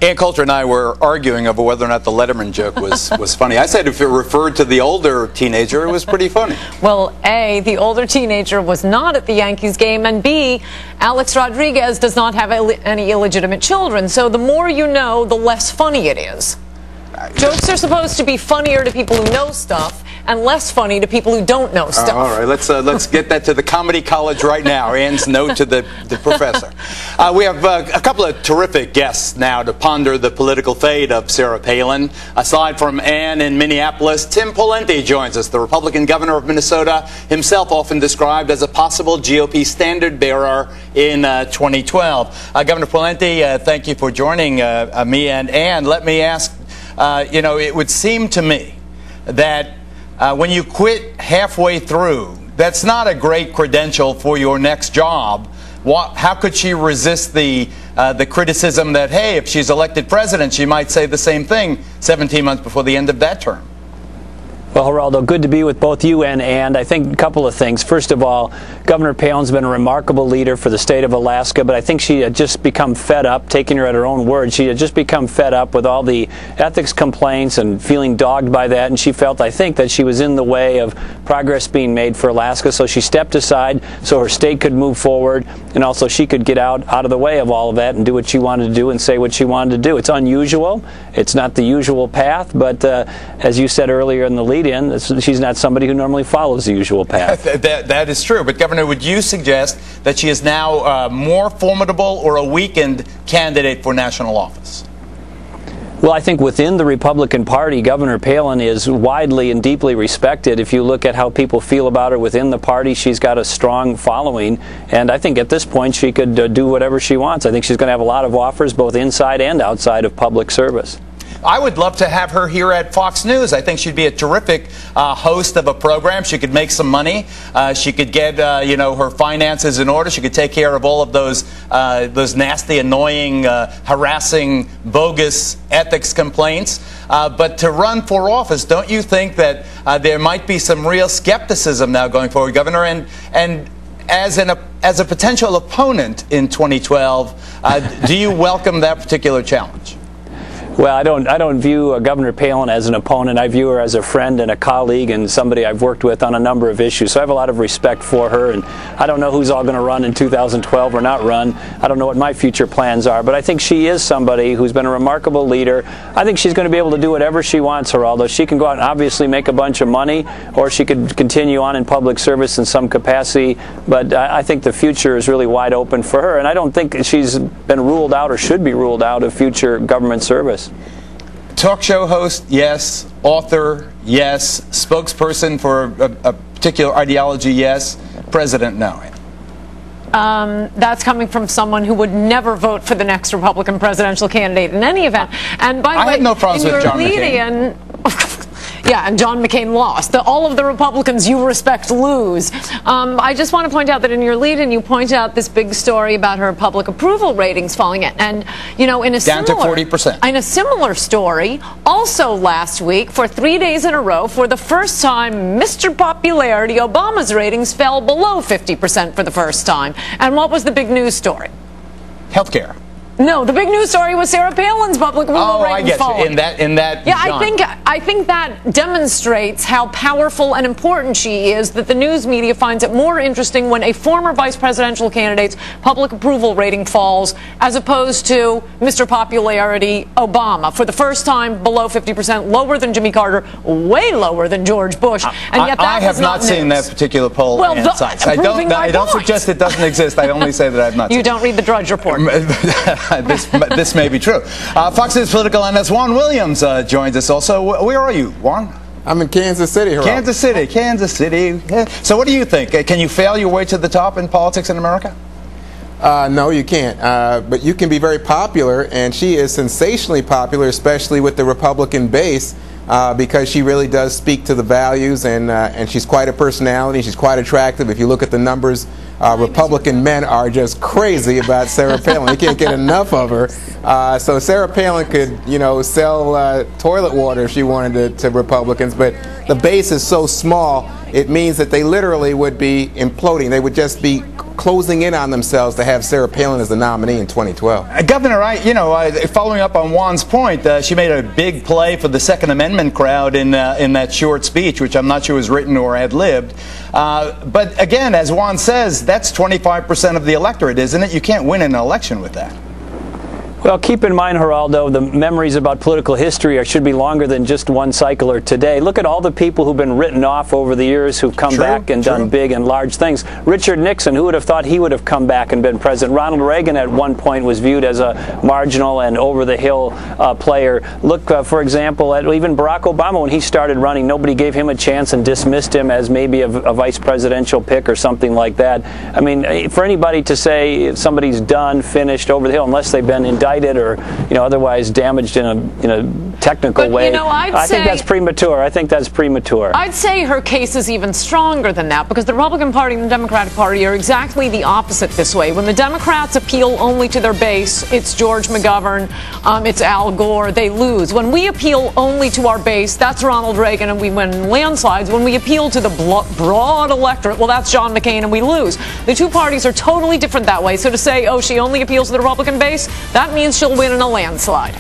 Ann Coulter and I were arguing over whether or not the Letterman joke was funny. I said if it referred to the older teenager, it was pretty funny. Well, A, the older teenager was not at the Yankees game, and B, Alex Rodriguez does not have any illegitimate children. So the more you know, the less funny it is. Jokes are supposed to be funnier to people who know stuff and less funny to people who don't know stuff. All right, let's get that to the Comedy College right now. Ann's note to the professor. We have a couple of terrific guests now to ponder the political fate of Sarah Palin. Aside from Ann in Minneapolis, Tim Pawlenty joins us, the Republican governor of Minnesota, himself often described as a possible GOP standard bearer in 2012. Governor Pawlenty, thank you for joining me and Ann. Let me ask, it would seem to me that when you quit halfway through, that's not a great credential for your next job. How could she resist the criticism that, hey, if she's elected president, she might say the same thing 17 months before the end of that term? Well, Geraldo, good to be with both you and I think a couple of things. First of all, Governor Palin's been a remarkable leader for the state of Alaska, but I think she had just become fed up, taking her at her own word. She had just become fed up with all the ethics complaints and feeling dogged by that, and she felt, I think, that she was in the way of progress being made for Alaska, so she stepped aside so her state could move forward, and also she could get out of the way of all of that and do what she wanted to do and say what she wanted to do. It's unusual. It's not the usual path, but as you said earlier in the lead-in, she's not somebody who normally follows the usual path. That is true. But, Governor, would you suggest that she is now more formidable or a weakened candidate for national office? Well, I think within the Republican Party, Governor Palin is widely and deeply respected. If you look at how people feel about her within the party, she's got a strong following. And I think at this point she could do whatever she wants. I think she's going to have a lot of offers both inside and outside of public service. I would love to have her here at Fox News. I think she'd be a terrific host of a program. She could make some money. She could get, her finances in order. She could take care of all of those nasty, annoying, harassing, bogus ethics complaints. But to run for office, don't you think that there might be some real skepticism now going forward, Governor? And as a potential opponent in 2012, do you welcome that particular challenge? Well, I don't view Governor Palin as an opponent. I view her as a friend and a colleague and somebody I've worked with on a number of issues. So I have a lot of respect for her, and I don't know who's all going to run in 2012 or not run. I don't know what my future plans are, but I think she is somebody who's been a remarkable leader. I think she's going to be able to do whatever she wants, Geraldo. She can go out and obviously make a bunch of money, or she could continue on in public service in some capacity, but I think the future is really wide open for her, and I don't think she's been ruled out or should be ruled out of future government service. Talk show host, yes. Author, yes. Spokesperson for a particular ideology, yes. President, no. That's coming from someone who would never vote for the next Republican presidential candidate in any event. And by the way, I have no problems with John McCain. Yeah, and John McCain lost. All of the Republicans you respect lose. I just want to point out that in your lead-in, you point out this big story about her public approval ratings falling, and in a down to 40%. In a similar story, also last week, for 3 days in a row, for the first time, Mr. Popularity, Obama's ratings fell below 50% for the first time. And what was the big news story? Healthcare. No, the big news story was Sarah Palin's public approval rating falling. In that. Yeah, genre. I think that demonstrates how powerful and important she is. That the news media finds it more interesting when a former vice presidential candidate's public approval rating falls, as opposed to Mr. Popularity Obama, for the first time below 50%, lower than Jimmy Carter, way lower than George Bush, and yet that I have not seen that particular poll. Well, I don't suggest it doesn't exist. I only say that I've not. You don't read the Drudge Report. This may be true. Fox News political analyst Juan Williams joins us also. Where are you, Juan? I'm in Kansas City, Geraldo. Kansas City. So what do you think? Can you fail your way to the top in politics in America? No, you can't. But you can be very popular, and she is sensationally popular, especially with the Republican base, because she really does speak to the values, and she's quite a personality. She's quite attractive. If you look at the numbers Republican men are just crazy about Sarah Palin. They can't get enough of her. So Sarah Palin could, sell toilet water if she wanted to Republicans, but the base is so small, it means that they literally would be imploding. They would just be closing in on themselves to have Sarah Palin as the nominee in 2012. Governor, following up on Juan's point, she made a big play for the Second Amendment crowd in that short speech, which I'm not sure was written or ad-libbed. But again, as Juan says, that's 25% of the electorate, isn't it? You can't win an election with that. Well, keep in mind, Geraldo, the memories about political history should be longer than just one cycle or today. Look at all the people who've been written off over the years who've come back and done big and large things. Richard Nixon, who would have thought he would have come back and been president? Ronald Reagan at one point was viewed as a marginal and over-the-hill player. Look, for example, at even Barack Obama, when he started running, nobody gave him a chance and dismissed him as maybe a vice presidential pick or something like that. I mean, for anybody to say if somebody's done, finished, over the hill, unless they've been indicted or otherwise damaged in a technical way, I think that's premature. I'd say her case is even stronger than that, because the Republican Party and the Democratic Party are exactly the opposite this way. When the Democrats appeal only to their base, it's George McGovern, it's Al Gore, they lose. When we appeal only to our base, that's Ronald Reagan, and we win landslides. When we appeal to the broad electorate, well, that's John McCain, and we lose. The two parties are totally different that way. So to say, oh, she only appeals to the Republican base, that means she'll win in a landslide.